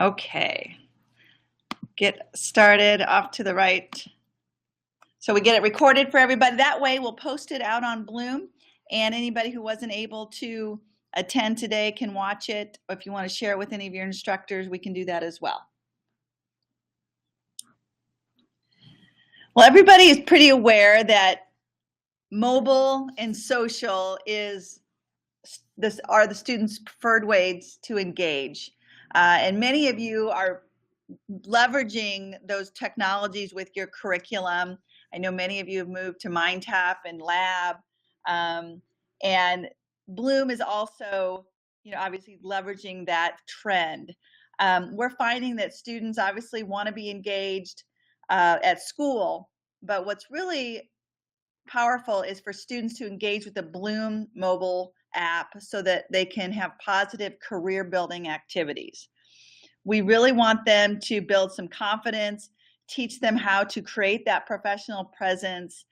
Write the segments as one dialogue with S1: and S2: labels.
S1: Okay, get started off to the right. So we get it recorded for everybody. That way we'll post it out on Bloom, and anybody who wasn't able to attend today can watch it. If you want to share it with any of your instructors, we can do that as well. Well, everybody is pretty aware that mobile and social are the students' preferred ways to engage. And many of you are leveraging those technologies with your curriculum. I know many of you have moved to MindTap and Lab, and Bloom is also, obviously leveraging that trend. We're finding that students obviously want to be engaged at school, but what's really powerful is for students to engage with the Bloom mobile app so that they can have positive career building activities. We really want them to build some confidence, teach them how to create that professional presence,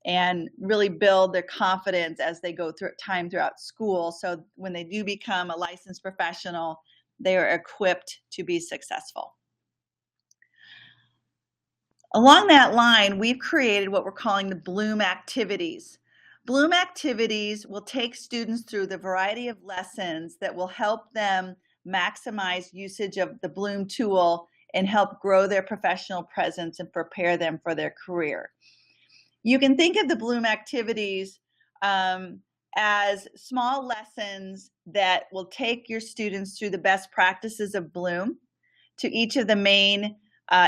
S1: and really build their confidence as they go through time throughout school. So when they do become a licensed professional, they are equipped to be successful. Along that line, we've created what we're calling the Bloom Activities. Bloom Activities will take students through the variety of lessons that will help them maximize usage of the Bloom tool and help grow their professional presence and prepare them for their career. You can think of the Bloom Activities as small lessons that will take your students through the best practices of Bloom to each of the main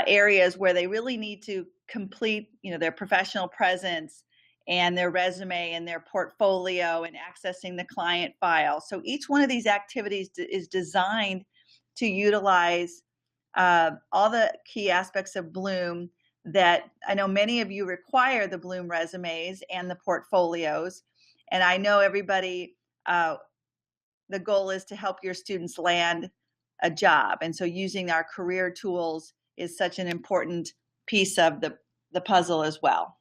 S1: areas where they really need to complete, their professional presence and their resume and their portfolio and accessing the client file. So each one of these activities is designed to utilize all the key aspects of Bloom that I know many of you require the Bloom resumes and the portfolios. And I know everybody, the goal is to help your students land a job. And so using our career tools is such an important piece of the puzzle as well.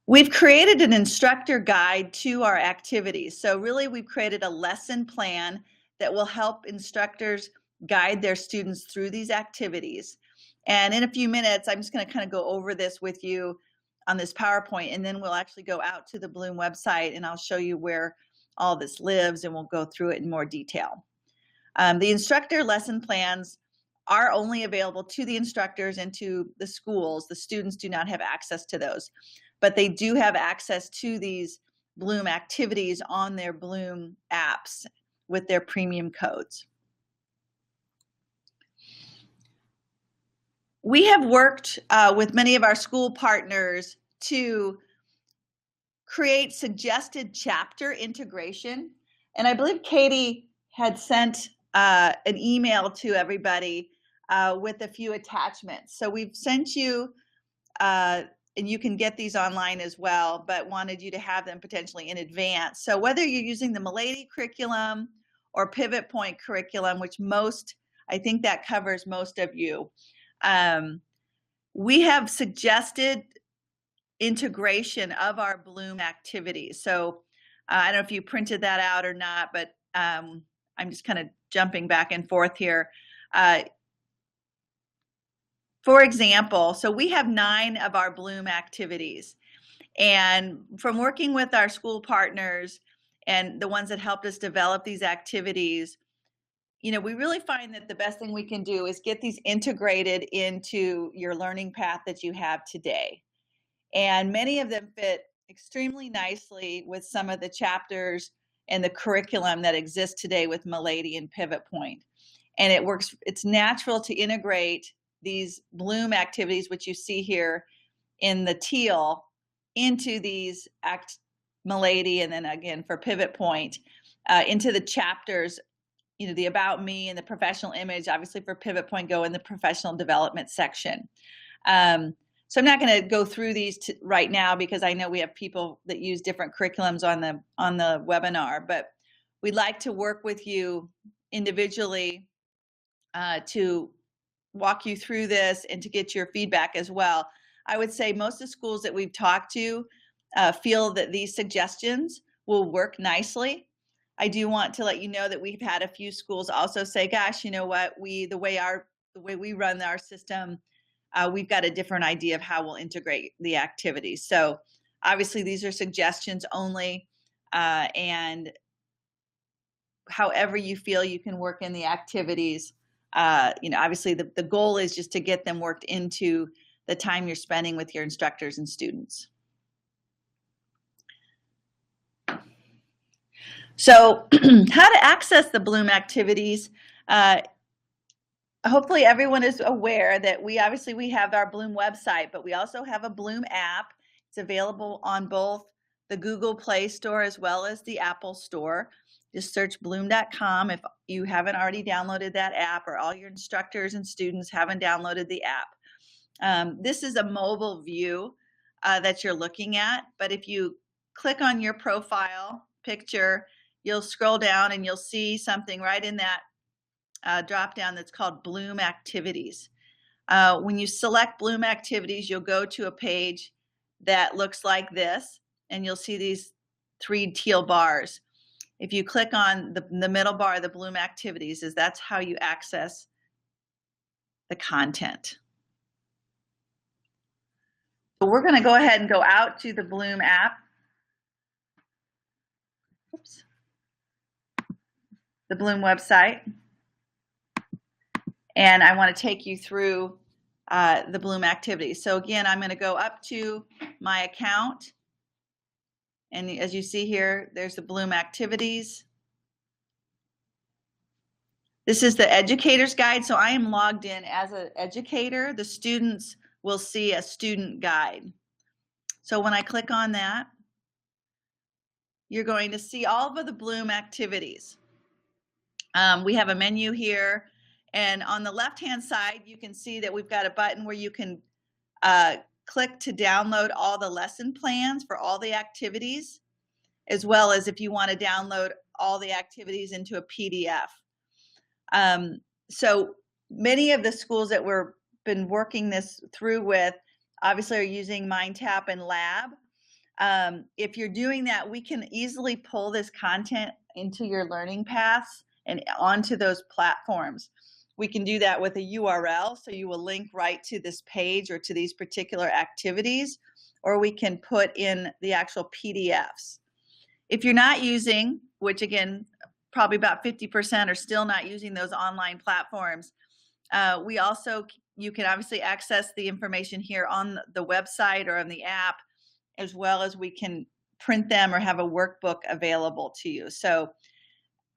S1: We've created an instructor guide to our activities. So really we've created a lesson plan that will help instructors guide their students through these activities. And in a few minutes, I'm just going to kind of go over this with you on this PowerPoint, and then we'll actually go out to the Bloom website and I'll show you where all this lives and we'll go through it in more detail. The instructor lesson plans are only available to the instructors and to the schools. The students do not have access to those, but they do have access to these Bloom activities on their Bloom apps with their premium codes. We have worked with many of our school partners to create suggested chapter integration. And I believe Katie had sent an email to everybody with a few attachments. So we've sent you, and you can get these online as well, but wanted you to have them potentially in advance. So whether you're using the Milady curriculum or Pivot Point curriculum, which I think that covers most of you, we have suggested integration of our Bloom activities. So I don't know if you printed that out or not, but I'm just kind of jumping back and forth here. For example, so we have 9 of our Bloom activities. And from working with our school partners and the ones that helped us develop these activities, we really find that the best thing we can do is get these integrated into your learning path that you have today. And many of them fit extremely nicely with some of the chapters and the curriculum that exists today with Milady and Pivot Point. And it's natural to integrate these Bloom activities, which you see here in the teal, into these Milady, and then again for Pivot Point, into the chapters, the About Me and the Professional Image, obviously for Pivot Point go in the professional development section. So I'm not going to go through these right now because I know we have people that use different curriculums on the webinar, but we'd like to work with you individually to walk you through this and to get your feedback as well. I would say most of the schools that we've talked to feel that these suggestions will work nicely. I do want to let you know that we've had a few schools also say, gosh, you know what, the way we run our system, we've got a different idea of how we'll integrate the activities. So obviously these are suggestions only, and however you feel you can work in the activities. Obviously the goal is just to get them worked into the time you're spending with your instructors and students. So how to access the Bloom activities. Hopefully everyone is aware that we have our Bloom website, but we also have a Bloom app. It's available on both the Google Play Store as well as the Apple Store. Just search bloom.com if you haven't already downloaded that app, or all your instructors and students haven't downloaded the app. This is a mobile view that you're looking at, but if you click on your profile picture, you'll scroll down and you'll see something right in that drop down that's called Bloom Activities. When you select Bloom Activities, you'll go to a page that looks like this, and you'll see these 3 teal bars. If you click on the middle bar, the Bloom Activities, that's how you access the content. So we're going to go ahead and go out to the Bloom app. Oops. The Bloom website. And I want to take you through the Bloom activities. So again, I'm going to go up to my account. And as you see here, there's the Bloom activities. This is the educator's guide. So I am logged in as an educator. The students will see a student guide. So when I click on that, you're going to see all of the Bloom activities. We have a menu here. And on the left-hand side, you can see that we've got a button where you can click to download all the lesson plans for all the activities, as well as if you want to download all the activities into a PDF. So many of the schools that we've been working this through with obviously are using MindTap and Lab. If you're doing that, we can easily pull this content into your learning paths and onto those platforms. We can do that with a URL, so you will link right to this page or to these particular activities, or we can put in the actual PDFs. If you're not using, which again, probably about 50% are still not using those online platforms, you can obviously access the information here on the website or on the app, as well as we can print them or have a workbook available to you. So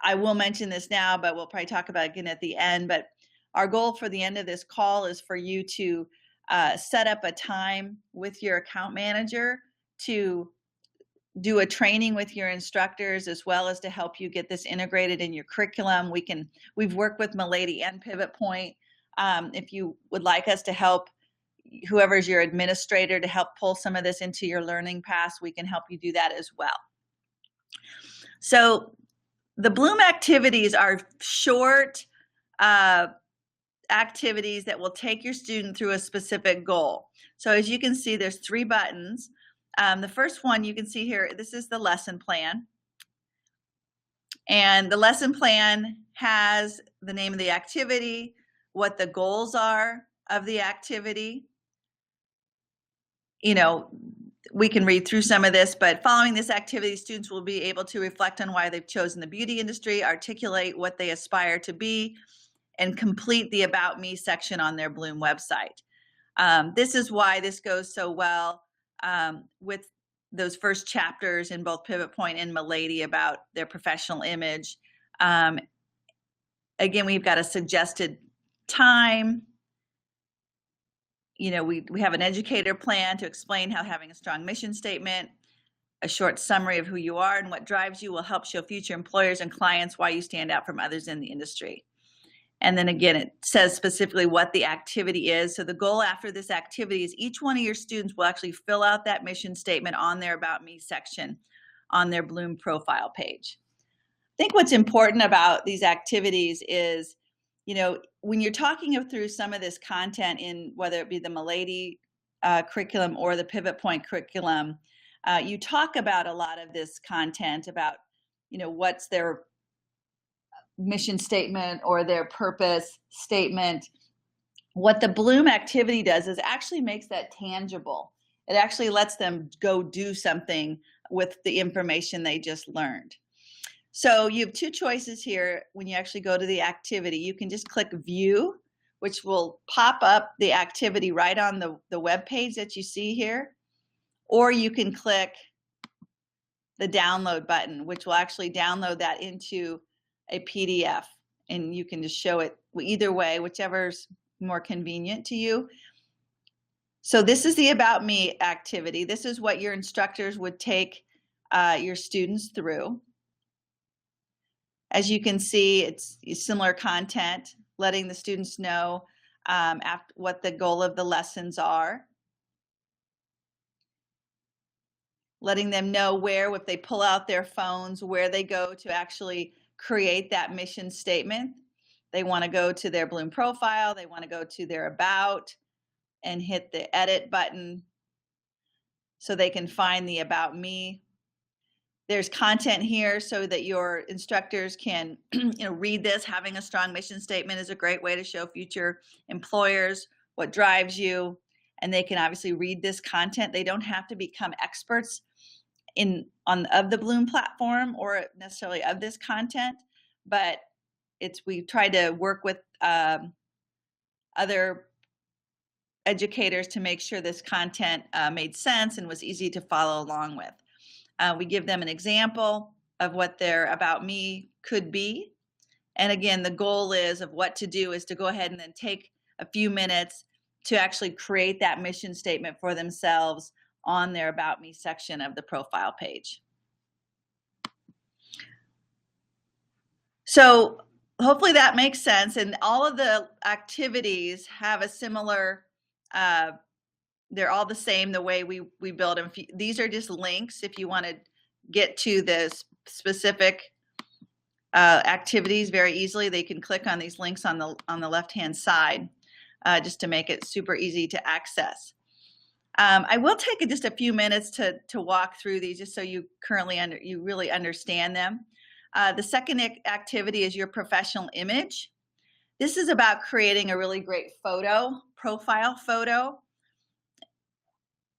S1: I will mention this now, but we'll probably talk about it again at the end. But our goal for the end of this call is for you to set up a time with your account manager to do a training with your instructors, as well as to help you get this integrated in your curriculum. We've worked with Milady and Pivot Point. If you would like us to help, whoever's your administrator, to help pull some of this into your learning paths, we can help you do that as well. So the Bloom activities are short activities that will take your student through a specific goal. So as you can see, there's 3 buttons. The first one you can see here, this is the lesson plan. And the lesson plan has the name of the activity, what the goals are of the activity. You know, we can read through some of this, but following this activity, students will be able to reflect on why they've chosen the beauty industry, articulate what they aspire to be, and complete the About Me section on their Bloom website. This is why this goes so well with those first chapters in both Pivot Point and Milady about their professional image. Again, we've got a suggested time. You know, we have an educator plan to explain how having a strong mission statement, a short summary of who you are and what drives you will help show future employers and clients why you stand out from others in the industry. And then again, it says specifically what the activity is. So the goal after this activity is each one of your students will actually fill out that mission statement on their About Me section on their Bloom profile page. I think what's important about these activities is, you know, when you're talking through some of this content in whether it be the Milady curriculum or the Pivot Point curriculum, you talk about a lot of this content about, what's their mission statement or their purpose statement. What the Bloom activity does is actually makes that tangible. It actually lets them go do something with the information they just learned. So you have two choices here when you actually go to the activity. You can just click view, which will pop up the activity right on the web page that you see here. Or you can click the download button, which will actually download that into a PDF. And you can just show it either way, whichever's more convenient to you. So this is the About Me activity. This is what your instructors would take your students through. As you can see, it's similar content, letting the students know what the goal of the lessons are. Letting them know where, if they pull out their phones, where they go to actually create that mission statement. They want to go to their Bloom profile, they want to go to their About and hit the edit button so they can find the About Me. There's content here so that your instructors can read this. Having a strong mission statement is a great way to show future employers what drives you, and they can obviously read this content. They don't have to become experts of the Bloom platform or necessarily of this content, but we try to work with other educators to make sure this content made sense and was easy to follow along with. We give them an example of what their About Me could be. And again, the goal of what to do is to go ahead and then take a few minutes to actually create that mission statement for themselves on their About Me section of the profile page. So hopefully that makes sense. And all of the activities have a similar, they're all the same the way we build them. These are just links if you want to get to the specific activities very easily. They can click on these links on the left-hand side just to make it super easy to access. I will take just a few minutes to walk through these just so you really understand them. The second activity is your professional image. This is about creating a really great profile photo.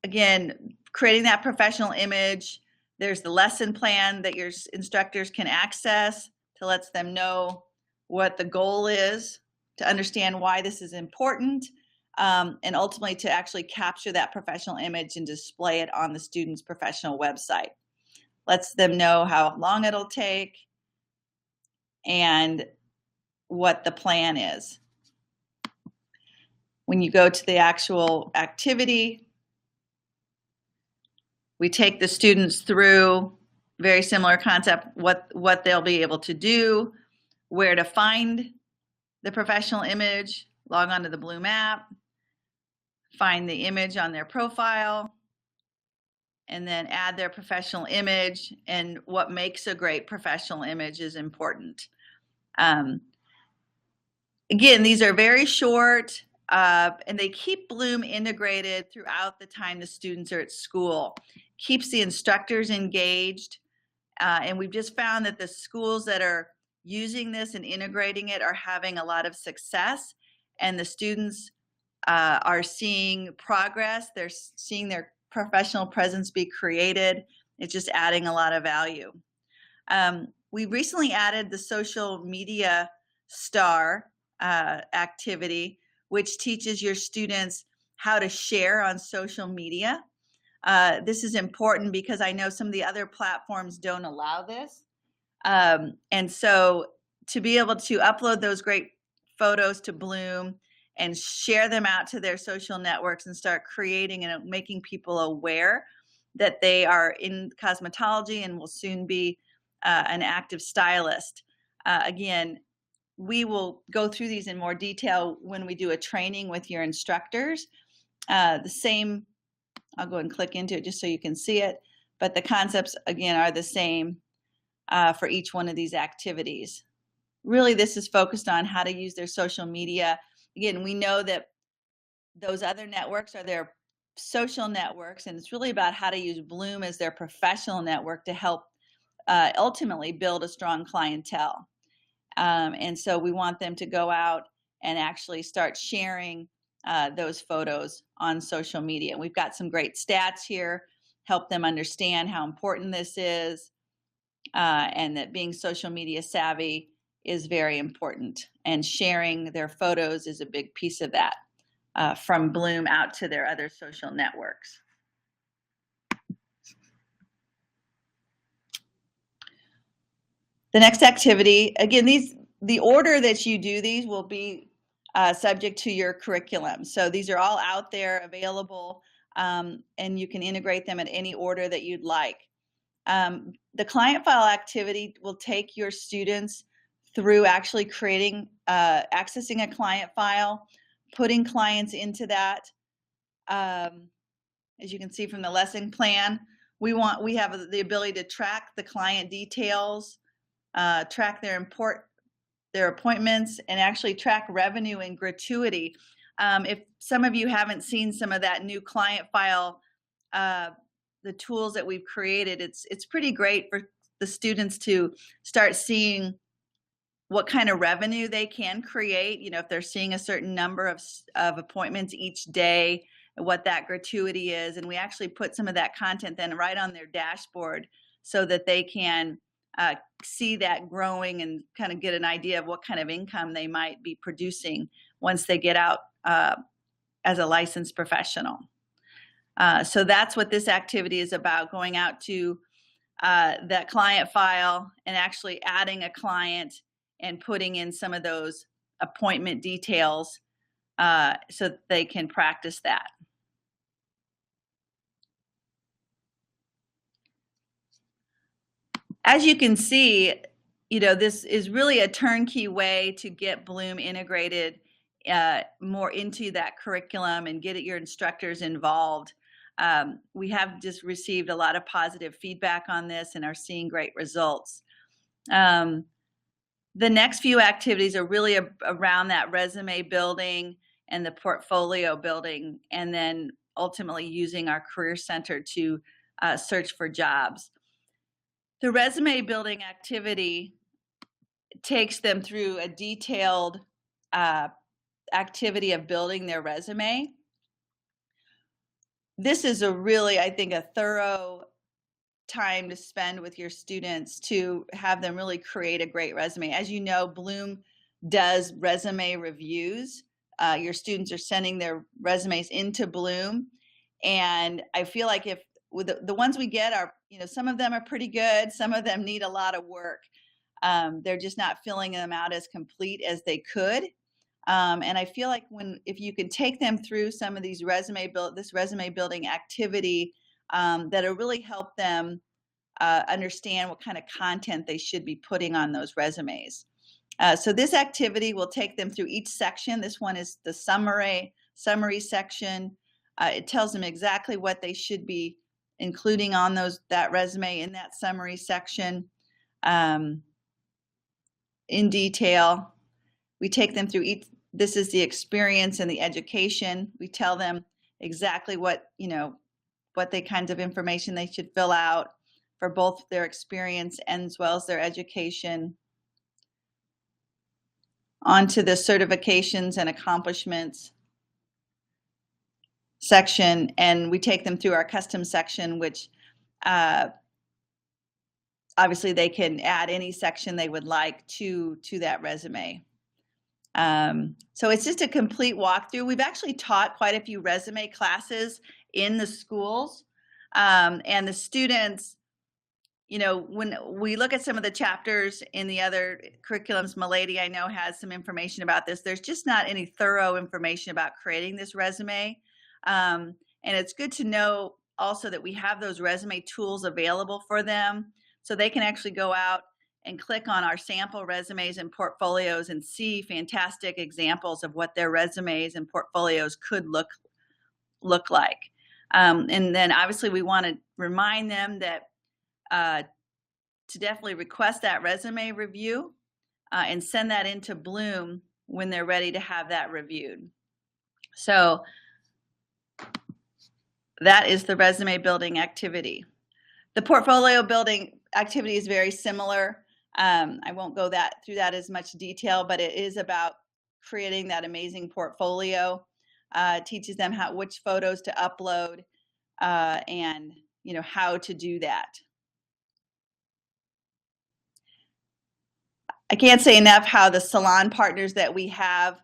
S1: Again, creating that professional image. There's the lesson plan that your instructors can access to let them know what the goal is, to understand why this is important, and ultimately to actually capture that professional image and display it on the student's professional website. Lets them know how long it'll take and what the plan is. When you go to the actual activity, we take the students through very similar concept, what they'll be able to do, where to find the professional image, log on to the Bloom app, find the image on their profile, and then add their professional image. And what makes a great professional image is important. Again, these are very short, and they keep Bloom integrated throughout the time the students are at school. Keeps the instructors engaged, and we've just found that the schools that are using this and integrating it are having a lot of success, and the students are seeing progress. They're seeing their professional presence be created. It's just adding a lot of value. We recently added the social media star activity, which teaches your students how to share on social media. This is important because I know some of the other platforms don't allow this. And so to be able to upload those great photos to Bloom and share them out to their social networks and start creating and making people aware that they are in cosmetology and will soon be an active stylist. Again, we will go through these in more detail when we do a training with your instructors. The same, I'll go and click into it just so you can see it, but the concepts again are the same for each one of these activities. Really, this is focused on how to use their social media. Again, we know that those other networks are their social networks, and it's really about how to use Bloom as their professional network to help ultimately build a strong clientele. And so we want them to go out and actually start sharing those photos on social media. We've got some great stats here, help them understand how important this is, and that being social media savvy is very important. And sharing their photos is a big piece of that, from Bloom out to their other social networks. The next activity, again, the order that you do these will be subject to your curriculum. So these are all out there available, and you can integrate them in any order that you'd like. The client file activity will take your students through actually creating, accessing a client file, putting clients into that. As you can see from the lesson plan, we have the ability to track the client details, track their appointments, and actually track revenue and gratuity. If some of you haven't seen some of that new client file, the tools that we've created, it's pretty great for the students to start seeing what kind of revenue they can create. You know, if they're seeing a certain number of appointments each day, what that gratuity is. And we actually put some of that content then right on their dashboard so that they can see that growing and kind of get an idea of what kind of income they might be producing once they get out as a licensed professional. So that's what this activity is about, going out to that client file and actually adding a client and putting in some of those appointment details so that they can practice that. As you can see, you know, this is really a turnkey way to get Bloom integrated more into that curriculum and get your instructors involved. We have just received a lot of positive feedback on this and are seeing great results. The next few activities are really around that resume building and the portfolio building, and then ultimately using our Career Center to search for jobs. The resume building activity takes them through a detailed activity of building their resume. This is a really, I think, a thorough time to spend with your students to have them really create a great resume. As you know, Bloom does resume reviews. Your students are sending their resumes into Bloom, and I feel like if with the ones we get are, you know, some of them are pretty good, some of them need a lot of work. They're just not filling them out as complete as they could. And I feel like if you can take them through some of these resume building activity, that'll really help them understand what kind of content they should be putting on those resumes. So this activity will take them through each section. This one is the summary section. It tells them exactly what they should be including on that resume in that summary section in detail. We take them through this is the experience and the education. We tell them exactly what they kinds of information they should fill out for both their experience and as well as their education. On to the certifications and accomplishments section, and we take them through our custom section, which obviously they can add any section they would like to that resume. So it's just a complete walkthrough. We've actually taught quite a few resume classes in the schools, and the students, you know, when we look at some of the chapters in the other curriculums, Milady, I know, has some information about this. There's just not any thorough information about creating this resume. And it's good to know also that we have those resume tools available for them, so they can actually go out and click on our sample resumes and portfolios and see fantastic examples of what their resumes and portfolios could look like. And then obviously we want to remind them that to definitely request that resume review and send that into Bloom when they're ready to have that reviewed. So that is the resume building activity. The portfolio building activity is very similar. I won't go through that as much detail, but it is about creating that amazing portfolio. Teaches them which photos to upload and how to do that. I can't say enough how the salon partners that we have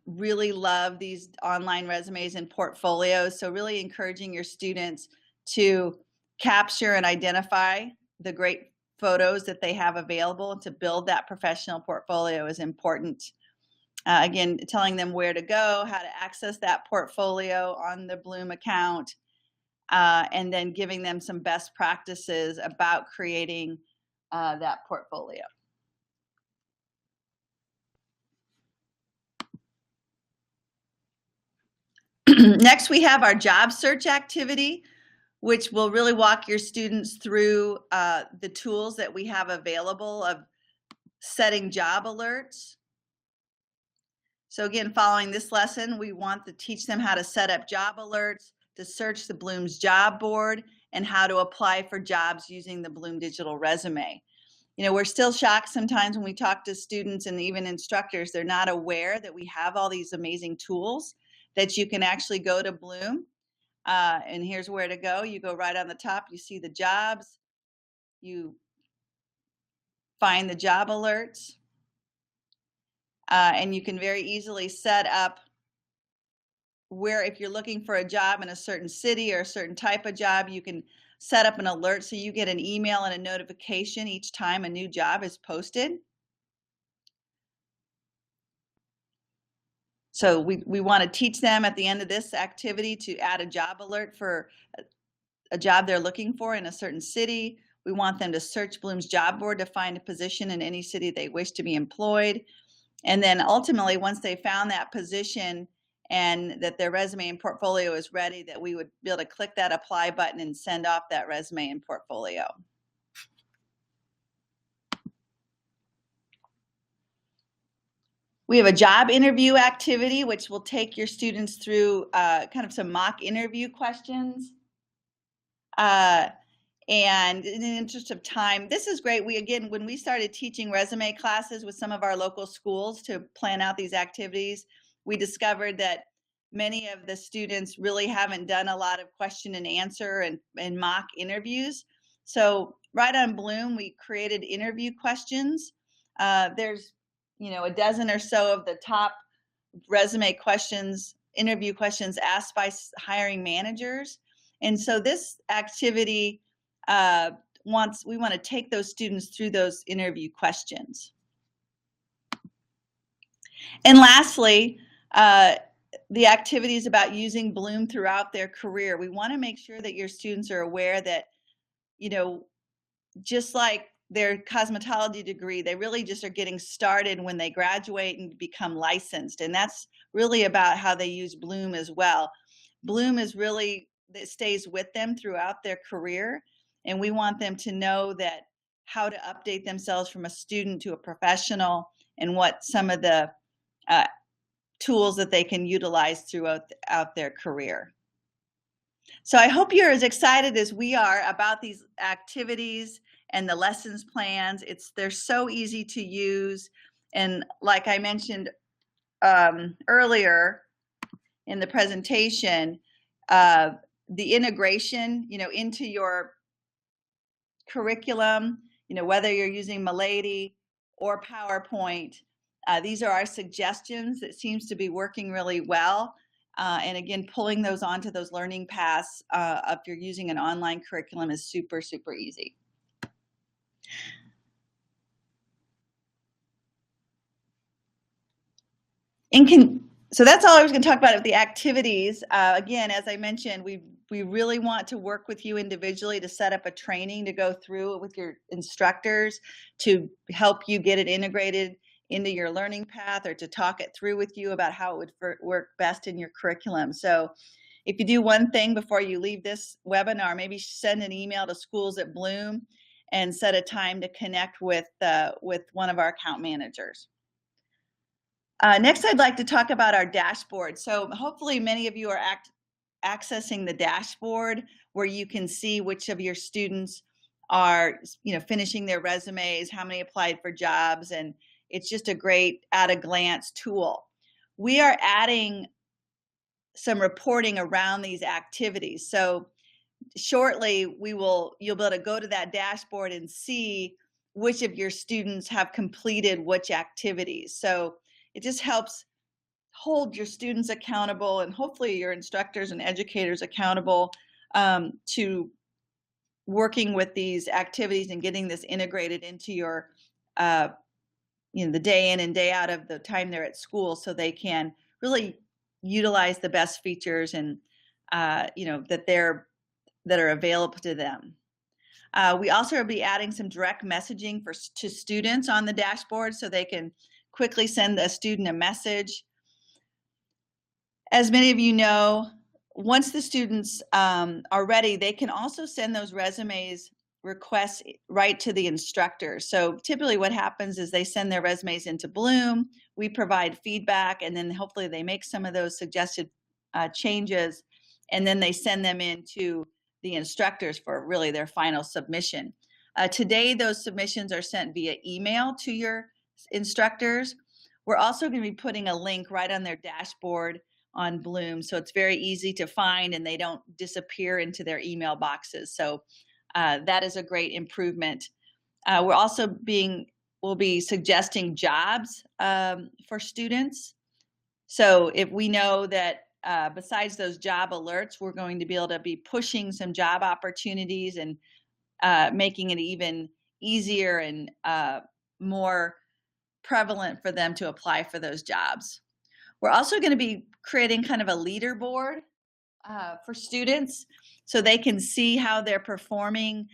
S1: really love these online resumes and portfolios. So really encouraging your students to capture and identify the great photos that they have available to build that professional portfolio is important. Again, telling them where to go, how to access that portfolio on the Bloom account, and then giving them some best practices about creating that portfolio. Next, we have our job search activity, which will really walk your students through the tools that we have available of setting job alerts. So again, following this lesson, we want to teach them how to set up job alerts, to search the Bloom's job board, and how to apply for jobs using the Bloom Digital Resume. We're still shocked sometimes when we talk to students and even instructors, they're not aware that we have all these amazing tools that you can actually go to Bloom. And here's where to go. You go right on the top, you see the jobs, you find the job alerts, and you can very easily set up where, if you're looking for a job in a certain city or a certain type of job, you can set up an alert so you get an email and a notification each time a new job is posted. So we want to teach them at the end of this activity to add a job alert for a job they're looking for in a certain city. We want them to search Bloom's job board to find a position in any city they wish to be employed. And then ultimately, once they found that position and that their resume and portfolio is ready, that we would be able to click that apply button and send off that resume and portfolio. We have a job interview activity, which will take your students through kind of some mock interview questions. And in the interest of time, this is great. When we started teaching resume classes with some of our local schools to plan out these activities, we discovered that many of the students really haven't done a lot of question and answer and mock interviews. So right on Bloom, we created interview questions. There's a dozen or so of the top resume questions, interview questions asked by hiring managers. And so this activity we want to take those students through those interview questions. And lastly, the activity is about using Bloom throughout their career. We want to make sure that your students are aware that, just like their cosmetology degree, they really just are getting started when they graduate and become licensed. And that's really about how they use Bloom as well. Bloom is really, it stays with them throughout their career. And we want them to know that how to update themselves from a student to a professional and what some of the tools that they can utilize throughout their career. So I hope you're as excited as we are about these activities and the lessons plans. They're so easy to use. And like I mentioned earlier in the presentation, the integration, into your curriculum, whether you're using Milady or PowerPoint, these are our suggestions. It seems to be working really well. And again, pulling those onto those learning paths if you're using an online curriculum is super, super easy. So that's all I was going to talk about with the activities. Again, as I mentioned, we really want to work with you individually to set up a training to go through with your instructors to help you get it integrated into your learning path, or to talk it through with you about how it would work best in your curriculum. So if you do one thing before you leave this webinar, maybe send an email to Schools at Bloom and set a time to connect with one of our account managers. Next, I'd like to talk about our dashboard. So hopefully many of you are accessing the dashboard where you can see which of your students are, finishing their resumes, how many applied for jobs, and it's just a great at-a-glance tool. We are adding some reporting around these activities. So shortly, you'll be able to go to that dashboard and see which of your students have completed which activities. So it just helps hold your students accountable, and hopefully your instructors and educators accountable to working with these activities and getting this integrated into your the day in and day out of the time they're at school, so they can really utilize the best features and that are available to them. We also will be adding some direct messaging to students on the dashboard, so they can quickly send a student a message. As many of you know, once the students are ready, they can also send those resumes requests right to the instructors. So typically what happens is they send their resumes into Bloom, we provide feedback, and then hopefully they make some of those suggested changes, and then they send them in to the instructors for really their final submission. Today, those submissions are sent via email to your instructors. We're also going to be putting a link right on their dashboard on Bloom, so it's very easy to find and they don't disappear into their email boxes. So that is a great improvement. We'll be suggesting jobs for students. So if we know that besides those job alerts, we're going to be able to be pushing some job opportunities and making it even easier and more prevalent for them to apply for those jobs. We're also going to be creating kind of a leaderboard for students, so they can see how they're performing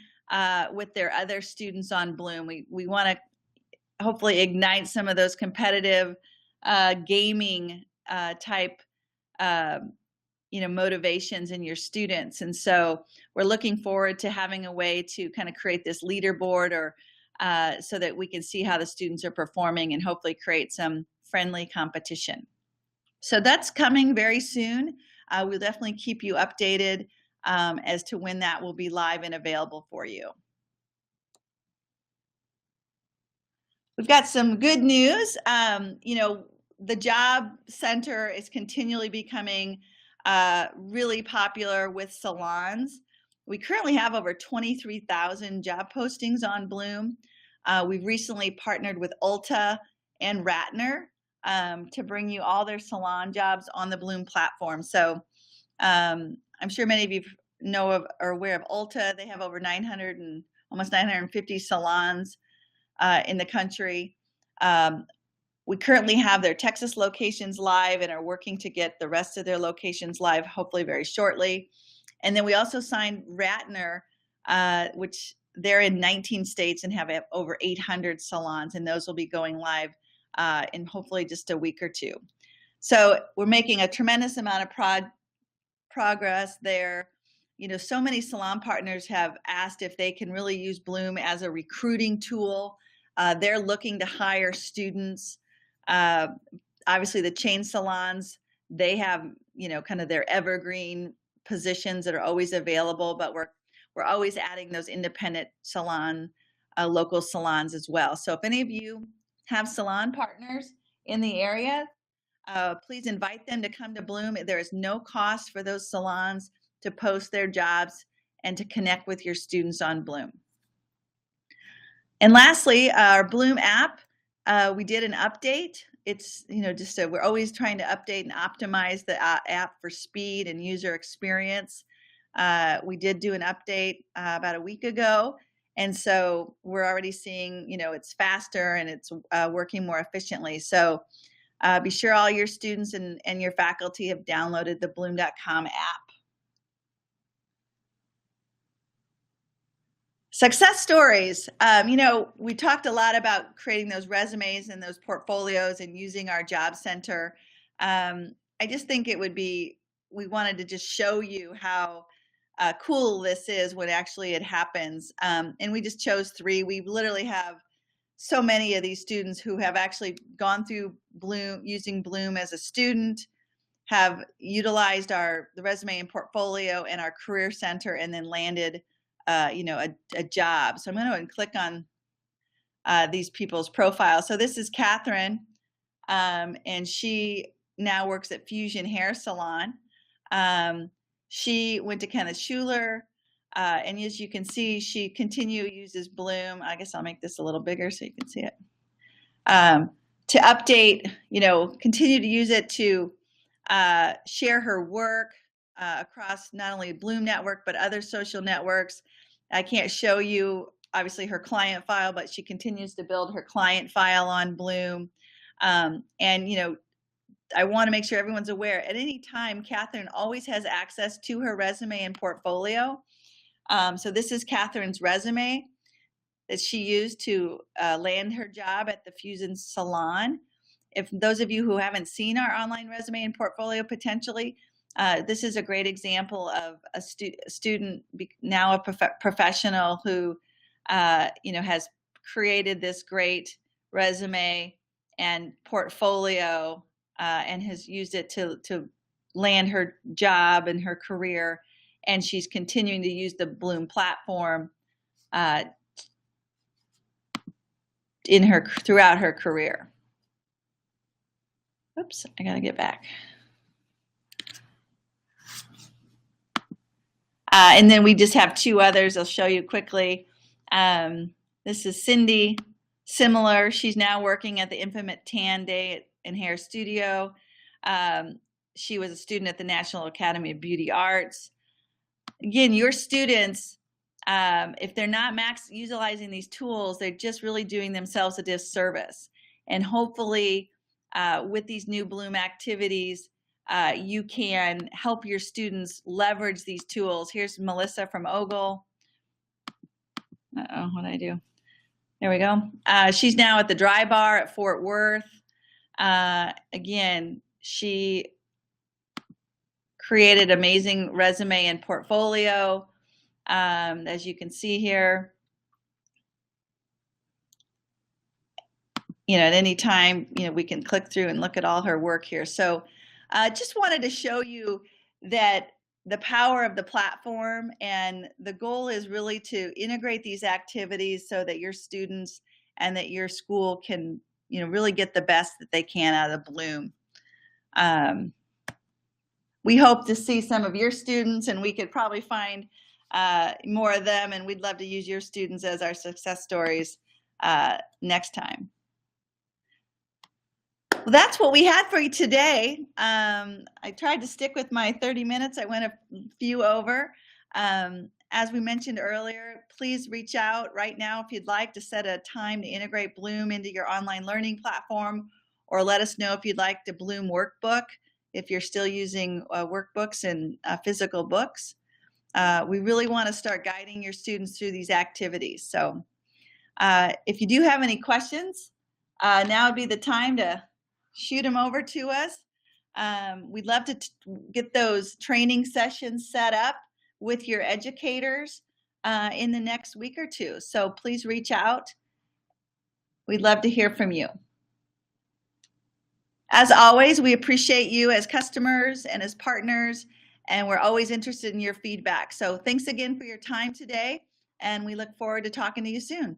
S1: with their other students on Bloom. We want to hopefully ignite some of those competitive gaming type motivations in your students. And so we're looking forward to having a way to kind of create this leaderboard or so that we can see how the students are performing and hopefully create some friendly competition. So that's coming very soon. We'll definitely keep you updated as to when that will be live and available for you. We've got some good news. The Job Center is continually becoming really popular with salons. We currently have over 23,000 job postings on Bloom. We've recently partnered with Ulta and Ratner to bring you all their salon jobs on the Bloom platform. So I'm sure many of you know of or aware of Ulta. They have over 900 and almost 950 salons in the country. We currently have their Texas locations live and are working to get the rest of their locations live, hopefully very shortly. And then we also signed Ratner, which they're in 19 states and have over 800 salons, and those will be going live in hopefully just a week or two. So we're making a tremendous amount of progress there. So many salon partners have asked if they can really use Bloom as a recruiting tool. They're looking to hire students. Obviously, the chain salons, they have, kind of their evergreen positions that are always available, but we're always adding those independent salon, local salons as well. So if any of you have salon partners in the area, please invite them to come to Bloom. There is no cost for those salons to post their jobs and to connect with your students on Bloom. And lastly, our Bloom app, we did an update. It's, we're always trying to update and optimize the app for speed and user experience. We did do an update about a week ago. And so we're already seeing, it's faster and it's working more efficiently. So be sure all your students and your faculty have downloaded the Bloom.com app. Success stories. We talked a lot about creating those resumes and those portfolios and using our job center. I just think we wanted to just show you how cool this is when actually it happens. And we just chose 3. We literally have so many of these students who have actually gone through Bloom, using Bloom as a student, have utilized the resume and portfolio and our career center, and then landed a job. So I'm going to click on these people's profiles. So this is Catherine, and she now works at Fusion Hair Salon. She went to Kenneth Schuler, and as you can see, she uses Bloom. I guess I'll make this a little bigger so you can see it. To update, continue to use it to share her work across not only Bloom Network, but other social networks. I can't show you, obviously, her client file, but she continues to build her client file on Bloom. And, I want to make sure everyone's aware. At any time, Catherine always has access to her resume and portfolio. So this is Catherine's resume that she used to land her job at the Fusion Salon. If those of you who haven't seen our online resume and portfolio potentially, this is a great example of a student, now a professional who, has created this great resume and portfolio and has used it to land her job and her career. And she's continuing to use the Bloom platform throughout her career. Oops, I gotta get back. And then we just have two others I'll show you quickly. This is Cindy, similar. She's now working at the Infinite Tan Day and Hair Studio. She was a student at the National Academy of Beauty Arts. Again, your students, if they're not utilizing these tools, they're just really doing themselves a disservice. And hopefully, with these new Bloom activities, you can help your students leverage these tools. Here's Melissa from Ogle. Uh-oh, what did I do? There we go. She's now at the Dry Bar at Fort Worth. Again, she created amazing resume and portfolio, as you can see here. At any time, we can click through and look at all her work here. So just wanted to show you that the power of the platform, and the goal is really to integrate these activities so that your students and that your school can, really get the best that they can out of Bloom. We hope to see some of your students, and we could probably find more of them, and we'd love to use your students as our success stories next time. Well, that's what we had for you today. I tried to stick with my 30 minutes. I went a few over. As we mentioned earlier, please reach out right now if you'd like to set a time to integrate Bloom into your online learning platform, or let us know if you'd like the Bloom workbook, if you're still using workbooks and physical books. We really want to start guiding your students through these activities. So if you do have any questions, now would be the time to shoot them over to us. We'd love to get those training sessions set up with your educators in the next week or two. So please reach out. We'd love to hear from you. As always, we appreciate you as customers and as partners, and we're always interested in your feedback. So thanks again for your time today, and we look forward to talking to you soon.